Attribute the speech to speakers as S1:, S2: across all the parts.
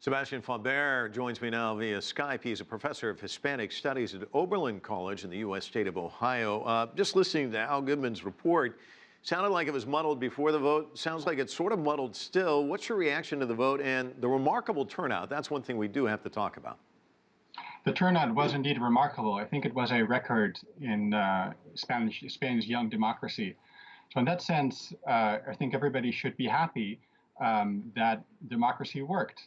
S1: Sebastian Faber joins me now via Skype. He's a professor of Hispanic Studies at Oberlin College in the U.S. state of Ohio. Just listening to Al Goodman's report, sounded like it was muddled before the vote. Sounds like it's sort of muddled still. What's your reaction to the vote and the remarkable turnout? That's one thing we do have to talk about.
S2: The turnout was indeed remarkable. I think it was a record in Spain's young democracy. So in that sense, I think everybody should be happy that democracy worked.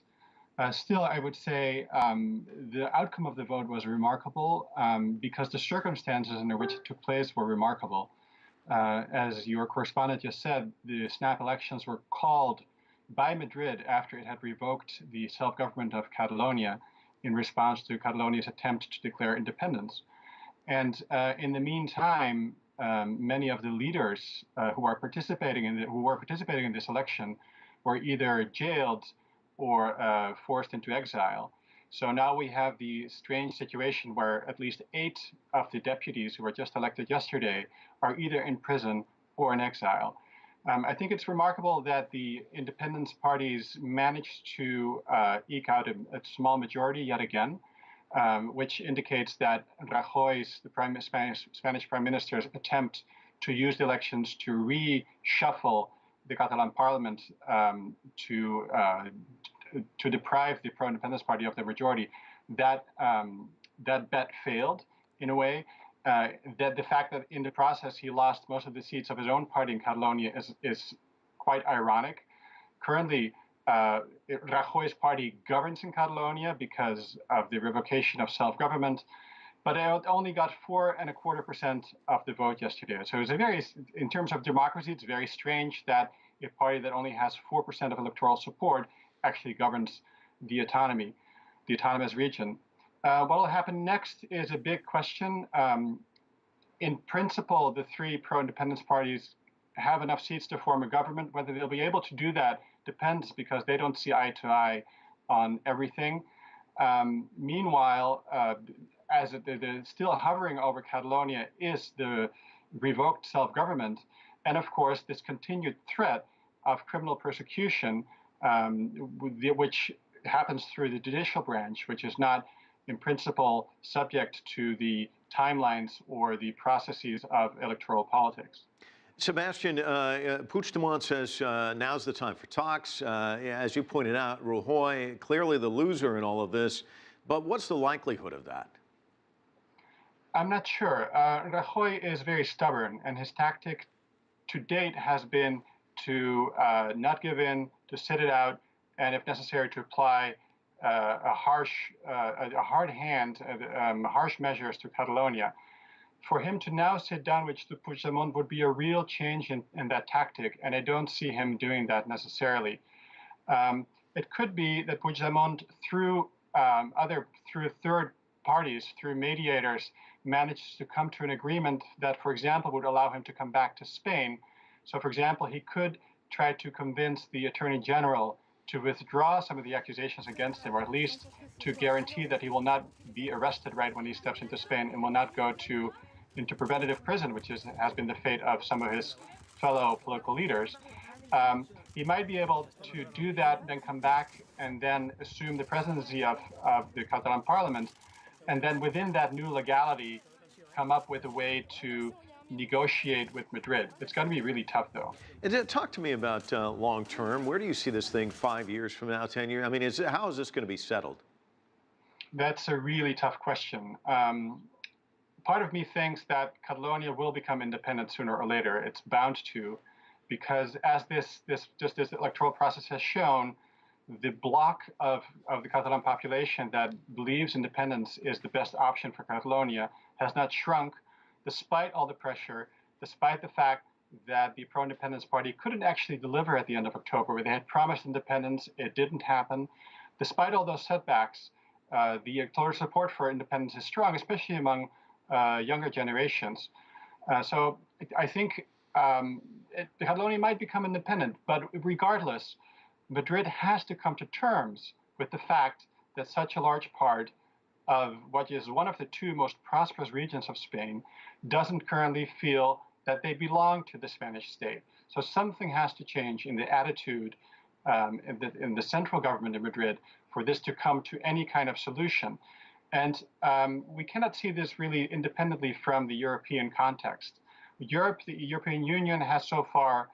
S2: Still, I would say the outcome of the vote was remarkable because the circumstances under which it took place were remarkable. As your correspondent just said, the snap elections were called by Madrid after it had revoked the self-government of Catalonia in response to Catalonia's attempt to declare independence. And in the meantime, many of the leaders who were participating in this election were either jailed or forced into exile. So now we have the strange situation where at least 8 of the deputies who were just elected yesterday are either in prison or in exile. I think it's remarkable that the independence parties managed to eke out a small majority yet again, which indicates that Rajoy's, the Spanish Prime Minister's attempt to use the elections to reshuffle the Catalan parliament to deprive the pro-independence party of their majority, that bet failed in a way. That the fact that in the process he lost most of the seats of his own party in Catalonia is quite ironic. Currently, Rajoy's party governs in Catalonia because of the revocation of self-government, but it only got 4.25% of the vote yesterday. So it's in terms of democracy, it's very strange that a party that only has 4% of electoral support actually governs the autonomous region. What will happen next is a big question. In principle, the 3 pro-independence parties have enough seats to form a government. Whether they'll be able to do that depends because they don't see eye to eye on everything. Meanwhile, as they're still hovering over Catalonia is the revoked self-government, and of course this continued threat of criminal persecution, which happens through the judicial branch, which is not in principle subject to the timelines or the processes of electoral politics.
S1: Sebastian, Puigdemont says now's the time for talks. As you pointed out, Rajoy, clearly the loser in all of this, but what's the likelihood of that?
S2: I'm not sure. Rajoy is very stubborn, and his tactic to date has been to not give in, to sit it out, and if necessary to apply harsh measures to Catalonia. For him to now sit down with Puigdemont would be a real change in that tactic, and I don't see him doing that necessarily. It could be that Puigdemont, through third parties, through mediators, managed to come to an agreement that, for example, would allow him to come back to Spain. So, for example, he could try to convince the Attorney General to withdraw some of the accusations against him, or at least to guarantee that he will not be arrested right when he steps into Spain and will not go into preventative prison, which has been the fate of some of his fellow political leaders. He might be able to do that, then come back and then assume the presidency of the Catalan parliament, and then within that new legality, come up with a way to negotiate with Madrid. It's going to be really tough, though.
S1: And talk to me about long term. Where do you see this thing 5 years from now, 10 years? I mean, how is this going to be settled?
S2: That's a really tough question. Part of me thinks that Catalonia will become independent sooner or later. It's bound to, because as this electoral process has shown, the bloc of the Catalan population that believes independence is the best option for Catalonia has not shrunk, despite all the pressure, despite the fact that the pro-independence party couldn't actually deliver at the end of October, where they had promised independence, it didn't happen. Despite all those setbacks, the electoral support for independence is strong, especially among younger generations. So I think Catalonia might become independent, but regardless, Madrid has to come to terms with the fact that such a large part of what is one of the 2 most prosperous regions of Spain doesn't currently feel that they belong to the Spanish state. So something has to change in the attitude in the central government in Madrid for this to come to any kind of solution. And we cannot see this really independently from the European context. Europe, the European Union has so far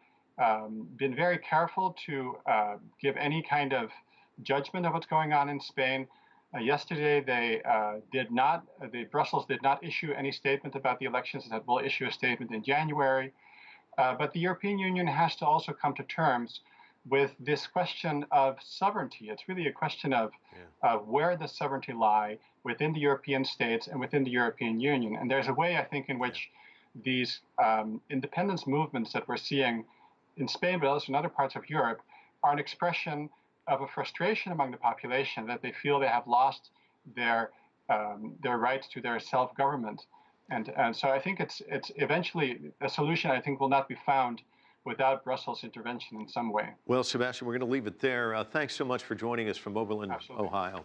S2: been very careful to give any kind of judgment of what's going on in Spain. Yesterday, Brussels did not issue any statement about the elections. It will issue a statement in January. But the European Union has to also come to terms with this question of sovereignty. It's really a question of where does sovereignty lie within the European states and within the European Union. And there's a way, I think, in which these independence movements that we're seeing in Spain, but also in other parts of Europe, are an expression of a frustration among the population that they feel they have lost their rights to their self-government. And so I think it's eventually a solution, I think, will not be found without Brussels intervention in some way.
S1: Well, Sebastian, we're going to leave it there. Thanks so much for joining us from Oberlin, Ohio.